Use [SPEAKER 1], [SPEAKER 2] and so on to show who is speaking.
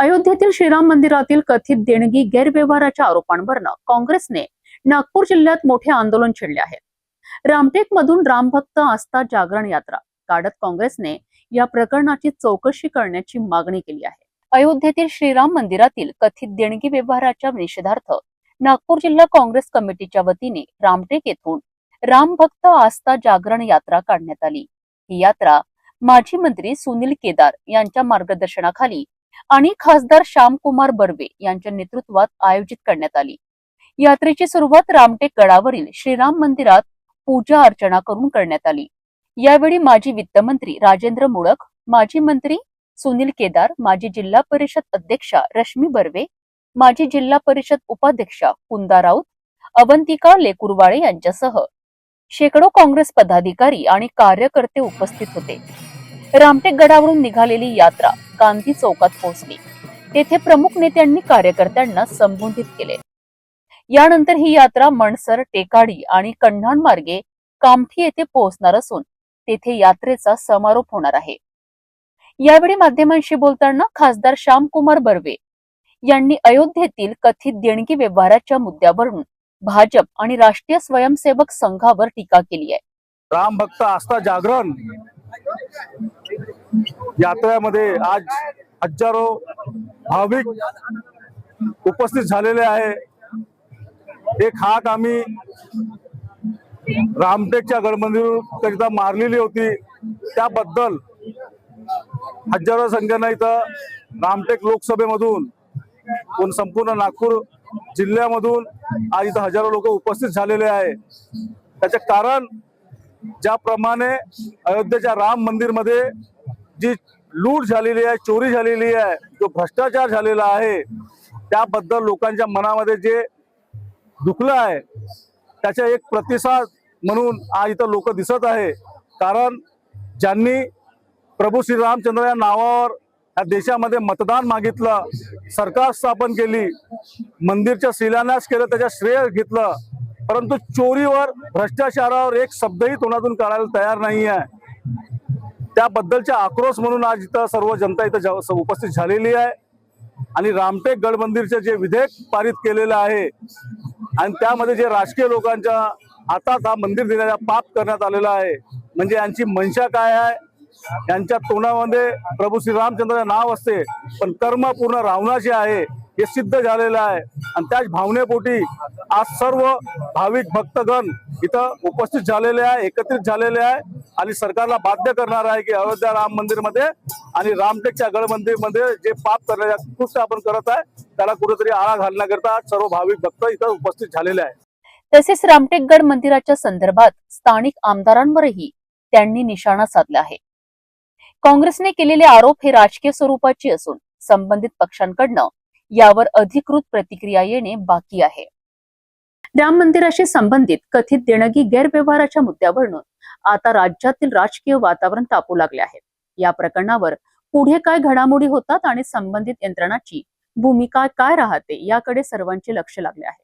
[SPEAKER 1] अयोध्येतील श्रीराम मंदिरातील कथित देणगी गैरव्यवहाराच्या आरोपांवरनं काँग्रेसने नागपूर जिल्ह्यात मोठे आंदोलन छेडले आहे। रामटेकमधून रामभक्त आस्था जागरण यात्रा काढत काँग्रेसने या प्रकरणाची चौकशी करण्याची मागणी केली आहे। अयोध्येतील श्रीराम मंदिरातील कथित देणगी व्यवहाराच्या निषेधार्थ नागपूर जिल्हा काँग्रेस कमिटीच्या वतीने रामटेक येथून रामभक्त आस्था जागरण यात्रा काढण्यात आली। ही यात्रा माजी मंत्री सुनील केदार यांच्या मार्गदर्शनाखाली आणि खासदार श्यामकुमार बर्वे यांच्या नेतृत्वात आयोजित करण्यात आली। यात्रेची सुरुवात रामटेक गडावरील श्रीराम मंदिरात पूजा अर्चना करून करण्यात आली। यावेळी माजी वित्तमंत्री राजेंद्र मुळक, माजी मंत्री सुनील केदार, माजी जिल्हा परिषद अध्यक्षा रश्मी बर्वे, माजी जिल्हा परिषद उपाध्यक्षा कुंदा राऊत, अवंतिका लेकुरवाळे यांच्यासह शेकडो काँग्रेस पदाधिकारी आणि कार्यकर्ते उपस्थित होते। रामटेक गडावरून निघालेली यात्रा गांधी चौकात पोहोचली। तेथे प्रमुख नेत्यांनी कार्यकर्त्यांना संबोधित केले। यानंतर ही यात्रा मणसर, टेकाडी आणि कन्हान मार्गे कामठी येथे पोहोचणार असून तेथे यात्रेचा समारोप होणार आहे। यावेळी माध्यमांशी बोलताना खासदार श्यामकुमार बर्वे यांनी अयोध्येतील कथित देणगी व्यवहाराच्या मुद्द्यावरून भाजप आणि राष्ट्रीय स्वयंसेवक संघावर टीका केली आहे।
[SPEAKER 2] राम भक्त आस्था जागरण यात्रेमध्ये आज हजारो भाविक उपस्थित झालेले आहे। एक हाक आम्ही रामटेकच्या गडमंदिराकरिता मारलेली होती, त्याबद्दल हजारो संख्येनं इथं रामटेक लोकसभेमधून संपूर्ण नागपूर जिल्ह्यामधून आज इथं हजारो लोक उपस्थित झालेले आहे। त्याचे कारण ज्याप्रमाणे अयोध्येच्या राम मंदिर मध्ये जी लूट झालेली आहे, चोरी झालेली आहे, जो भ्रष्टाचार झालेला आहे, त्याबद्दल लोकांच्या मनामध्ये जे दुखलं आहे त्याचा एक प्रतिसाद म्हणून आज इथं लोक दिसत आहे। कारण ज्यांनी प्रभू श्री रामचंद्र या नावावर या देशामध्ये मतदान मागितलं, सरकार स्थापन केली, मंदिरचा शिलान्यास केलं, त्याचा श्रेय घेतलं, परंतु चोरीवर, भ्रष्टाचारावर एक शब्दही तोंडातून काढायला तयार नाही आहे। त्याबद्दलचा आक्रोश म्हणून आज इथं सर्व जनता इथं उपस्थित झालेली आहे। आणि रामटेक गड मंदिरचे जे विधेयक पारित केलेलं आहे आणि त्यामध्ये जे राजकीय लोकांच्या हातात हा मंदिर देण्याचा पाप करण्यात आलेला आहे, म्हणजे यांची मनशा काय आहे, यांच्या तोंडामध्ये प्रभू श्री रामचंद्र नाव असते पण कर्म पूर्ण रावणाचे आहे हे सिद्ध झालेलं आहे। आणि त्याच भावनेपोटी आज सर्व भाविक भक्तगण इथं उपस्थित झालेले आहे, एकत्रित झालेले आहे आणि सरकारला बाध्य करणार आहे की अयोध्या राम मंदिर मध्ये आणि रामटेकच्या गड मंदिर मध्ये जे पाप करण्याचा कृत्य आपण करत आहे त्याला कुठेतरी आळा घालण्याकरता सर्व भाविक भक्त इथं उपस्थित झालेले आहे।
[SPEAKER 1] तसेच रामटेक गड मंदिराच्या संदर्भात स्थानिक आमदारांवरही त्यांनी निशाणा साधला आहे। काँग्रेसने केलेले आरोप हे राजकीय स्वरूपाचे असून संबंधित पक्षांकडनं यावर अधिकृत प्रतिक्रिया येणे बाकी आहे। राम मंदिराशी संबंधित कथित देणगी गैरव्यवहाराच्या मुद्द्यावरून आता राज्यातील राजकीय वातावरण तापू लागले आहे। या प्रकरणावर पुढे काय घडामोडी होतात आणि संबंधित यंत्रणाची भूमिका काय राहते याकडे सर्वांचे लक्ष लागले आहे।